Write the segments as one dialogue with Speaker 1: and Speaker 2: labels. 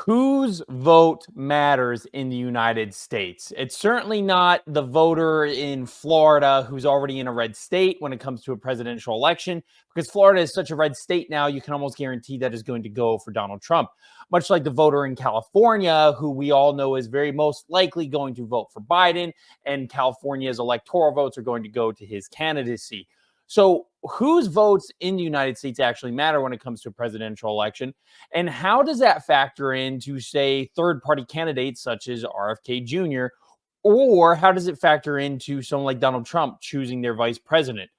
Speaker 1: Whose vote matters in the United States? It's certainly not the voter in Florida who's already in a red state when it comes to a presidential election, because Florida is such a red state now, you can almost guarantee that is going to go for Donald Trump. Much like the voter in California, who we all know is very most likely going to vote for Biden, and California's electoral votes are going to go to his candidacy. So, whose votes in the United States actually matter when it comes to a presidential election? And how does that factor into, say, third party candidates such as RFK Jr.? Or how does it factor into someone like Donald Trump choosing their vice president?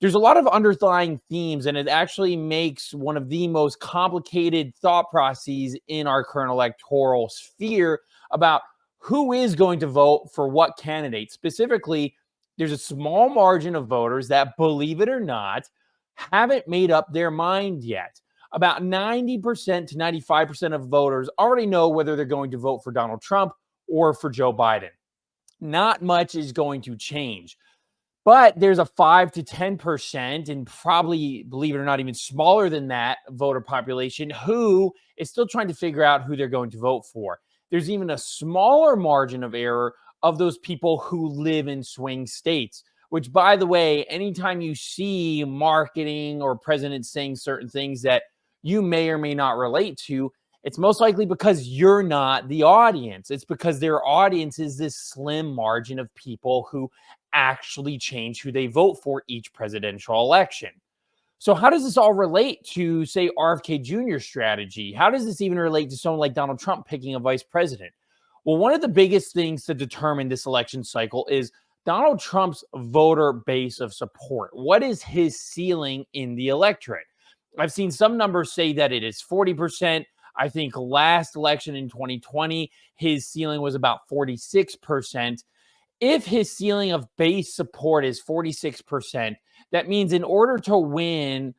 Speaker 1: There's a lot of underlying themes, and it actually makes one of the most complicated thought processes in our current electoral sphere about who is going to vote for what candidate. Specifically, there's a small margin of voters that, believe it or not, haven't made up their mind yet. About 90% to 95% of voters already know whether they're going to vote for Donald Trump or for Joe Biden. Not much is going to change. But there's a 5 to 10%, and probably, believe it or not, even smaller than that voter population who is still trying to figure out who they're going to vote for. There's even a smaller margin of error of those people who live in swing states, which, by the way, anytime you see marketing or presidents saying certain things that you may or may not relate to, it's most likely because you're not the audience. It's because their audience is this slim margin of people who actually change who they vote for each presidential election. So how does this all relate to, say, RFK Jr.'s strategy? How does this even relate to someone like Donald Trump picking a vice president? Well, one of the biggest things to determine this election cycle is Donald Trump's voter base of support. What is his ceiling in the electorate? I've seen some numbers say that it is 40%. I think last election in 2020, his ceiling was about 46%. If his ceiling of base support is 46%, that means in order to win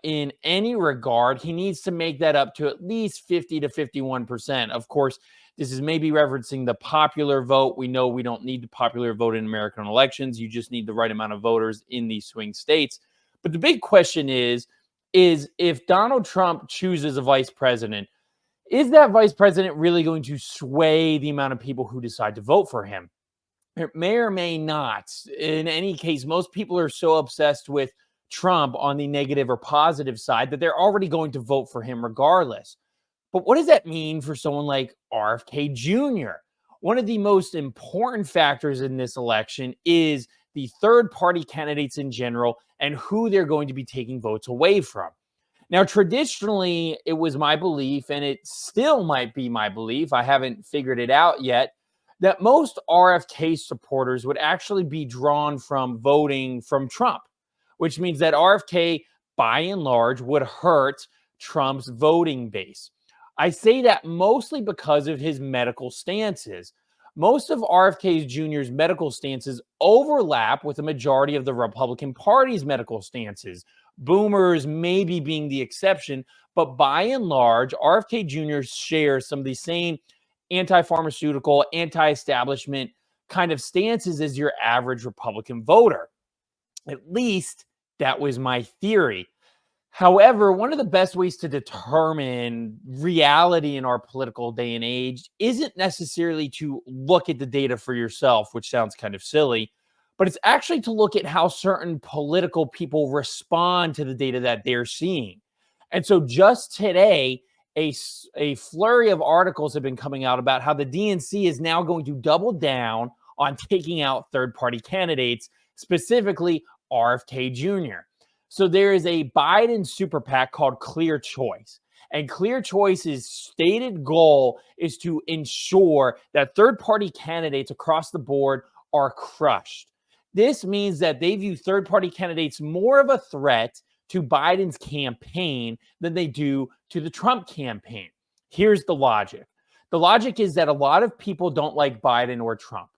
Speaker 1: in any regard, he needs to make that up to at least 50 to 51%. Of course, this is maybe referencing the popular vote. We know we don't need the popular vote in American elections. You just need the right amount of voters in these swing states. But the big question is if Donald Trump chooses a vice president, is that vice president really going to sway the amount of people who decide to vote for him? It may or may not. In any case, most people are so obsessed with Trump on the negative or positive side that they're already going to vote for him regardless. But what does that mean for someone like RFK Jr.? One of the most important factors in this election is the third party candidates in general and who they're going to be taking votes away from. Now, traditionally, it was my belief, and it still might be my belief, I haven't figured it out yet, that most RFK supporters would actually be drawn from voting from Trump, which means that RFK, by and large, would hurt Trump's voting base. I say that mostly because of his medical stances. Most of RFK Jr.'s medical stances overlap with the majority of the Republican Party's medical stances. Boomers maybe being the exception, but by and large, RFK Jr. shares some of the same anti-pharmaceutical, anti-establishment kind of stances as your average Republican voter. At least that was my theory. However, one of the best ways to determine reality in our political day and age isn't necessarily to look at the data for yourself, which sounds kind of silly, but it's actually to look at how certain political people respond to the data that they're seeing. And so just today, a flurry of articles have been coming out about how the DNC is now going to double down on taking out third-party candidates, specifically RFK Jr. So there is a Biden super PAC called Clear Choice. And Clear Choice's stated goal is to ensure that third-party candidates across the board are crushed. This means that they view third-party candidates more of a threat to Biden's campaign than they do to the Trump campaign. Here's the logic. The logic is that a lot of people don't like Biden or Trump.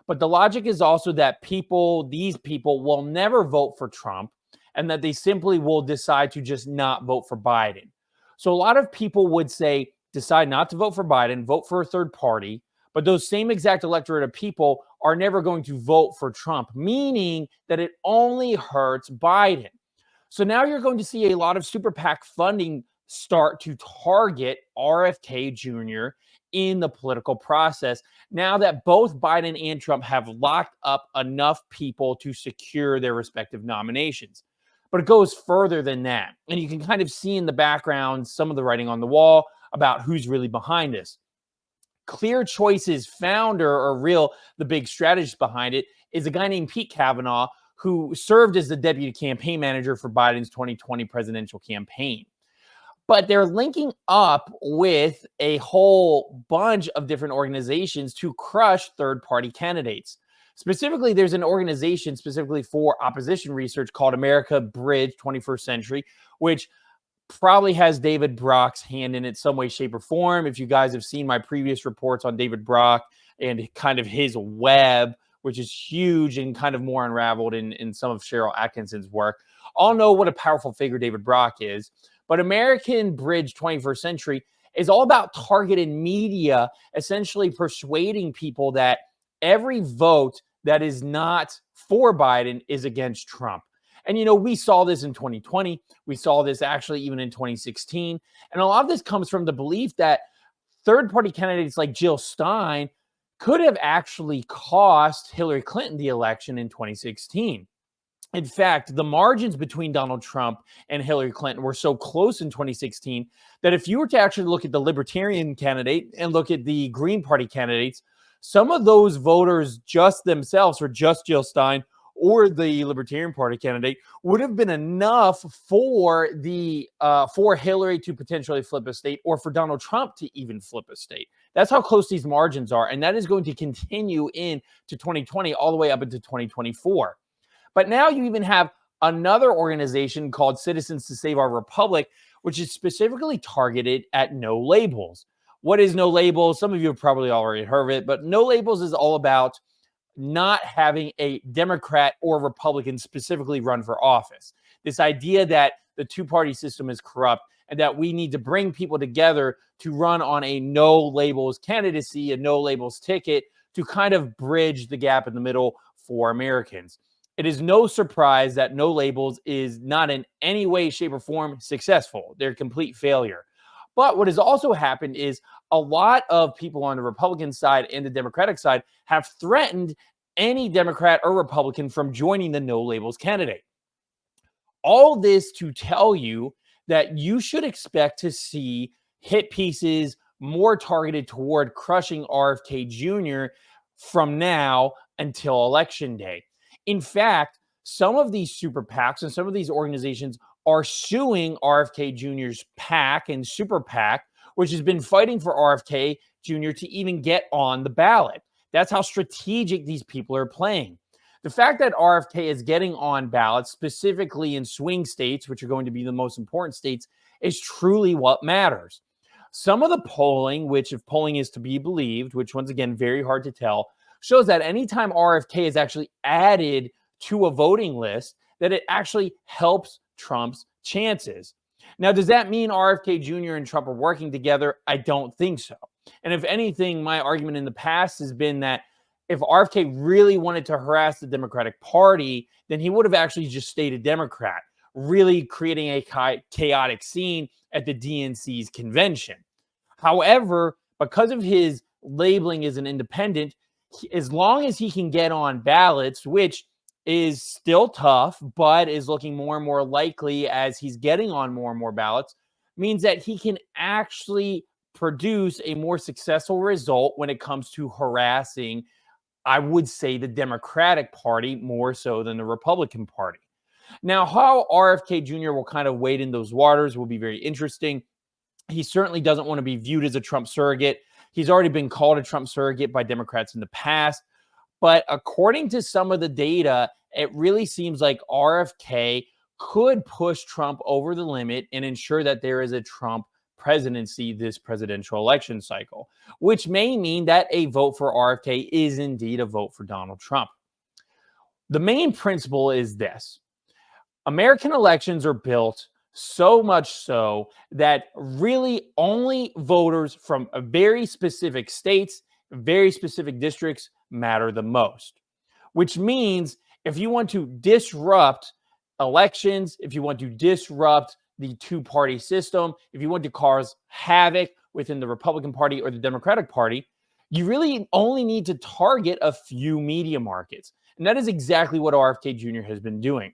Speaker 1: But the logic is also that these people will never vote for Trump, and that they simply will decide to just not vote for Biden. So a lot of people would say, decide not to vote for Biden, vote for a third party, but those same exact electorate of people are never going to vote for Trump, meaning that it only hurts Biden. So now you're going to see a lot of super PAC funding start to target RFK Jr. in the political process now that both Biden and Trump have locked up enough people to secure their respective nominations. But it goes further than that. And you can kind of see in the background some of the writing on the wall about who's really behind this. Clear Choice's founder, or the big strategist behind it, is a guy named Pete Kavanaugh, who served as the deputy campaign manager for Biden's 2020 presidential campaign. But they're linking up with a whole bunch of different organizations to crush third-party candidates. Specifically, there's an organization specifically for opposition research called America Bridge 21st Century, which probably has David Brock's hand in it some way, shape, or form. If you guys have seen my previous reports on David Brock and kind of his web, which is huge and kind of more unraveled in some of Cheryl Atkinson's work, all know what a powerful figure David Brock is. But American Bridge 21st Century is all about targeted media, essentially persuading people that every vote that is not for Biden is against Trump. And, we saw this in 2020. We saw this actually even in 2016. And a lot of this comes from the belief that third-party candidates like Jill Stein could have actually cost Hillary Clinton the election in 2016. In fact, the margins between Donald Trump and Hillary Clinton were so close in 2016 that if you were to actually look at the Libertarian candidate and look at the Green Party candidates, some of those voters just themselves, or just Jill Stein or the Libertarian Party candidate, would have been enough for Hillary to potentially flip a state, or for Donald Trump to even flip a state. That's how close these margins are, and that is going to continue into 2020 all the way up into 2024. But now you even have another organization called Citizens to Save Our Republic, which is specifically targeted at no labels. What is no labels? Some of you have probably already heard of it, but no labels is all about not having a Democrat or Republican specifically run for office. This idea that the two-party system is corrupt and that we need to bring people together to run on a no labels candidacy, a no labels ticket, to kind of bridge the gap in the middle for Americans. It is no surprise that no labels is not in any way, shape, or form successful. They're a complete failure. But what has also happened is a lot of people on the Republican side and the Democratic side have threatened any Democrat or Republican from joining the no labels candidate. All this to tell you that you should expect to see hit pieces more targeted toward crushing RFK Jr. from now until Election Day. In fact, some of these super PACs and some of these organizations are suing RFK Jr.'s PAC and super PAC, which has been fighting for RFK Jr. to even get on the ballot. That's how strategic these people are playing. The fact that RFK is getting on ballots, specifically in swing states, which are going to be the most important states, is truly what matters. Some of the polling, which if polling is to be believed, which once again, very hard to tell, shows that anytime RFK is actually added to a voting list, that it actually helps Trump's chances. Now, does that mean RFK Jr. and Trump are working together? I don't think so. And if anything, my argument in the past has been that if RFK really wanted to harass the Democratic Party, then he would have actually just stayed a Democrat, really creating a chaotic scene at the DNC's convention. However, because of his labeling as an independent, as long as he can get on ballots, which is still tough, but is looking more and more likely as he's getting on more and more ballots, means that he can actually produce a more successful result when it comes to harassing, I would say, the Democratic Party more so than the Republican Party. Now, how RFK Jr. will kind of wade in those waters will be very interesting. He certainly doesn't want to be viewed as a Trump surrogate. He's already been called a Trump surrogate by Democrats in the past. But according to some of the data, it really seems like RFK could push Trump over the limit and ensure that there is a Trump presidency this presidential election cycle, which may mean that a vote for RFK is indeed a vote for Donald Trump. The main principle is this: American elections are built so much so that really only voters from very specific states, very specific districts matter the most, which means if you want to disrupt elections, if you want to disrupt the two-party system, if you want to cause havoc within the Republican Party or the Democratic Party, you really only need to target a few media markets. And that is exactly what RFK Jr. has been doing.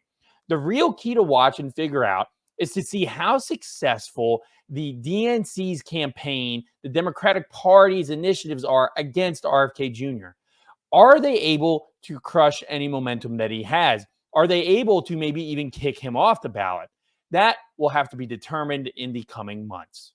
Speaker 1: The real key to watch and figure out is to see how successful the DNC's campaign, the Democratic Party's initiatives are against RFK Jr. Are they able to crush any momentum that he has? Are they able to maybe even kick him off the ballot? That will have to be determined in the coming months.